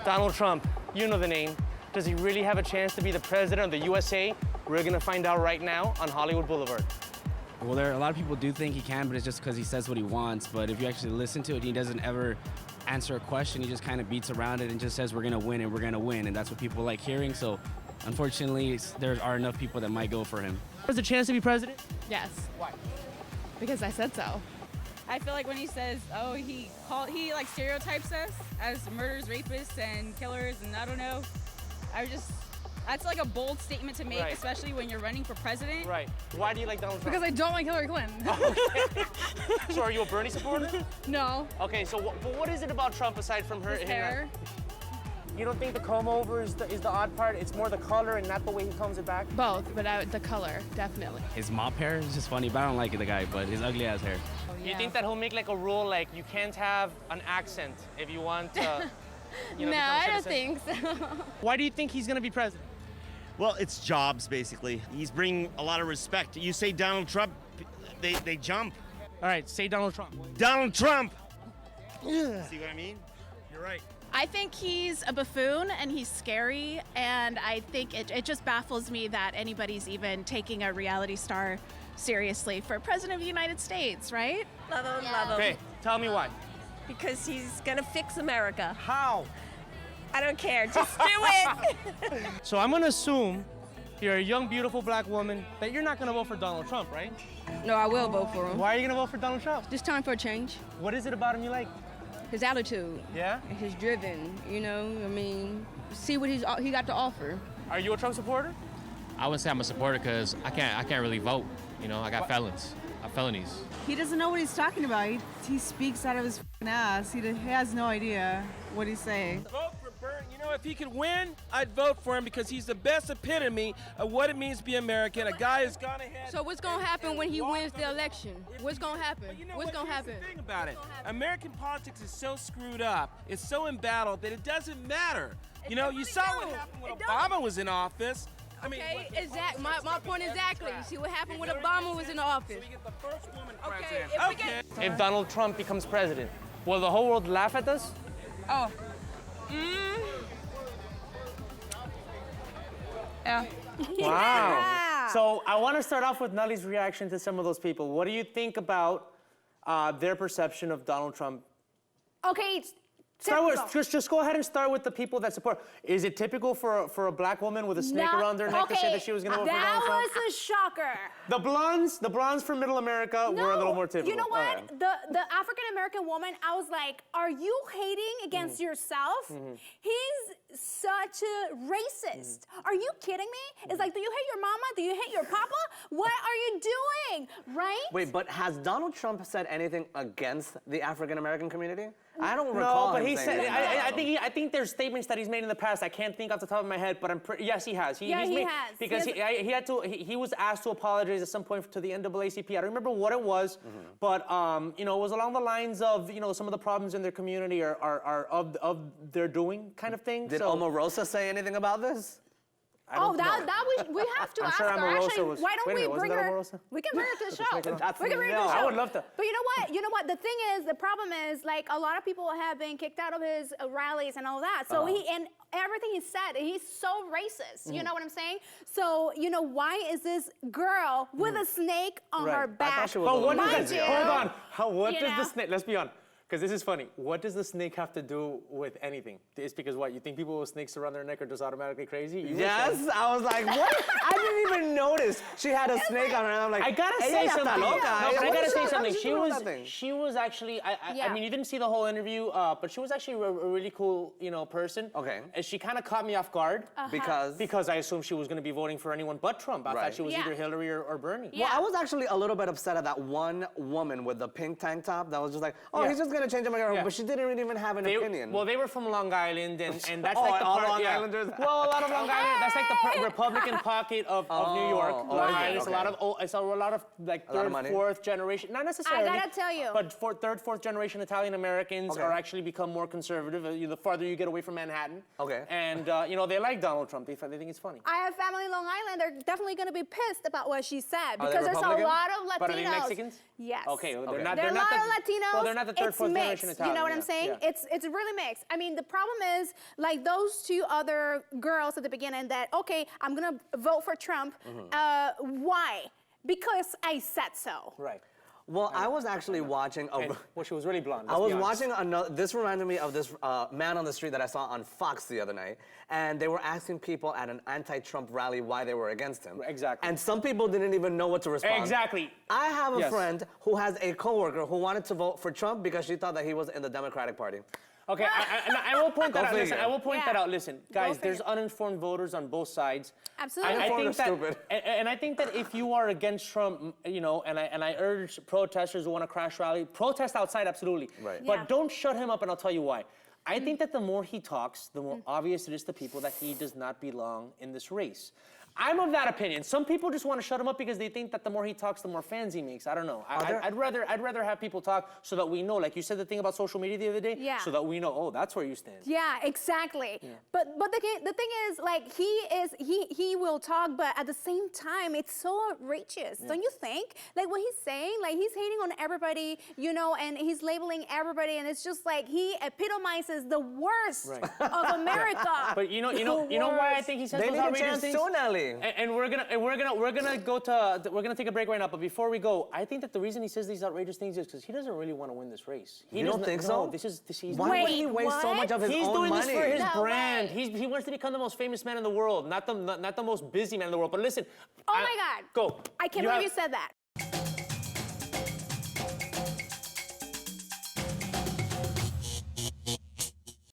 Donald Trump, you know the name. Does he really have a chance to be the president of the USA? We're gonna find out right now on Hollywood Boulevard. Well, a lot of people do think he can, but it's just because he says what he wants. But if you actually listen to it, he doesn't ever answer a question. He just kind of beats around it and just says, we're gonna win and we're gonna win. And that's what people like hearing. So unfortunately, there are enough people that might go for him. Has a chance to be president? Yes. Why? Because I said so. I feel like when he says, oh, he like stereotypes us as murderers, rapists, and killers, and I don't know. That's like a bold statement to make, Right. especially when you're running for president. Right. Why do you like Donald Trump? Because I don't like Hillary Clinton. Okay. So are you a Bernie supporter? No. Okay, so but what is it about Trump aside from her? His hair. You don't think the comb over is the odd part? It's more the color and not the way he combs it back? Both, but the color, definitely. His mop hair is just funny, but I don't like the guy, but his ugly ass hair. You think that he'll make like a rule like you can't have an accent if you want to, No, become a I don't citizen? think so. Why do you think he's gonna be president? Well, it's jobs, basically. He's bringing a lot of respect. You say Donald Trump, they jump. All right, say Donald Trump. Donald Trump! See what I mean? You're right. I think he's a buffoon and he's scary, and I think it just baffles me that anybody's even taking a reality star seriously for President of the United States, right? Love him, love him. Okay, tell me why. Because he's gonna fix America. How? I don't care, just do it! So I'm gonna assume you're a young, beautiful black woman that you're not gonna vote for Donald Trump, right? No, I will vote for him. Why are you gonna vote for Donald Trump? It's time for a change. What is it about him you like? His attitude. Yeah? And his driven, you know, I mean, see what he got to offer. Are you a Trump supporter? I wouldn't say I'm a supporter because I can't really vote. You know, I got felonies. He doesn't know what he's talking about. He speaks out of his ass. He has no idea what he's saying. Vote for Bernie. You know, if he could win, I'd vote for him because he's the best epitome of what it means to be American. A guy who's gone ahead. So what's gonna happen when he wins the election? What's gonna happen? But you know What's gonna Here's happen? the thing about it. American politics is so screwed up. It's so embattled that it doesn't matter. You know, you saw what happened when Obama was in office. I mean, Okay, exactly. My point exactly. See what happened when Obama was in office. So we get the first woman Okay, president. if we get If Donald Trump becomes president, will the whole world laugh at us? oh. Yeah. Wow. So I want to start off with Nelly's reaction to some of those people. What do you think about their perception of Donald Trump? Okay, Just go ahead and start with the people that support. Is it typical for a black woman with a snake around their neck to say that she was going to vote for Donald Trump? That was a shocker. The blondes from Middle America were a little more typical. You know what? The African American woman, I was like, are you hating against yourself? He's such a racist. Are you kidding me? It's like, do you hate your mama? Do you hate your papa? What are you doing? Right? Wait, but has Donald Trump said anything against the African American community? I don't recall. No, but him he saying said. anything. I think there's statements that he's made in the past. I can't think off the top of my head, but I'm pretty. Yes, he has. He has. Because he was asked to apologize at some point to the NAACP. I don't remember what it was, but it was along the lines of some of the problems in their community are of their doing kind of thing. Did Omarosa say anything about this? We have to ask her. Actually, why don't we bring her? We can bring her to the show. We can bring her to the show. I would love to. But you know what? You know what? The thing is, the problem is, like, a lot of people have been kicked out of his rallies and all that. So and everything he said, he's so racist. You know what I'm saying? So why is this girl with a snake on her back? But what does Mind hold you, on. What does know? the snake? Let's be honest. Because this is funny. What does the snake have to do with anything? It's because what? You think people with snakes around their neck are just automatically crazy? Yes, I was like, what? I didn't even notice she had a snake on her. And I'm like, I gotta say something. No, but I gotta say something. She was actually. I mean, you didn't see the whole interview, but she was actually a really cool, person. Okay. And she kind of caught me off guard because I assumed she was going to be voting for anyone but Trump. I thought she was either Hillary or Bernie. Well, I was actually a little bit upset at that one woman with the pink tank top that was just like, he's just gonna change America, but she didn't really even have an opinion. Well, they were from Long Island, and that's all like the part. Long Islanders. Well, a lot of Long Island. That's like the Republican pocket of New York. Long Island. It's a lot of like third, fourth generation. Not necessarily. I gotta tell you. But third, fourth generation Italian Americans are actually become more conservative the farther you get away from Manhattan. Okay. And they like Donald Trump. They think it's funny. I have family in Long Island. They're definitely going to be pissed about what she said because there's a Republican? lot of Latinos. But are they Mexicans? Yes. Okay. Well, There are a lot of Latinos. Well, they're not the third, fourth fourth mixed. generation You Italian, know what I'm yeah, saying? yeah. It's really mixed. I mean, the problem is like those two other girls at the beginning that okay, I'm gonna vote for Trump. Why? Because I said so. Right. Well, I was actually watching a. Well, she was really blonde. I was watching another. This reminded me of this man on the street that I saw on Fox the other night, and they were asking people at an anti-Trump rally why they were against him. Exactly. And some people didn't even know what to respond. Exactly. I have a Yes. friend who has a coworker who wanted to vote for Trump because she thought that he was in the Democratic Party. Okay, I will point that out. Listen, I will point Yeah. that out. Listen, guys, there's figure. uninformed voters on both sides. Absolutely. I think that, stupid. and I think that if you are against Trump, you know, and I urge protesters who want to crash rally, protest outside, absolutely. Right. But Yeah. don't shut him up, and I'll tell you why. I think that the more he talks, the more obvious it is to people that he does not belong in this race. I'm of that opinion. Some people just want to shut him up because they think that the more he talks, the more fans he makes. I don't know. I'd rather have people talk so that we know. Like you said, the thing about social media the other day. Yeah. So that we know. Oh, that's where you stand. Yeah, exactly. But the thing is, like he will talk, but at the same time, it's so outrageous, don't you think? Like what he's saying, like he's hating on everybody, you know, and he's labeling everybody, and it's just like he epitomizes the worst of America. But you know why I think he says They those need a outrageous chance things? too, Nelly. And we're gonna take a break right now. But before we go, I think that the reason he says these outrageous things is because he doesn't really want to win this race. You don't think so? No, he's Why would he waste so much of his He's own doing money? this for his No brand. way. He wants to become the most famous man in the world, not the most busy man in the world. But listen, Oh my God. Go. I can't You believe have- you said that.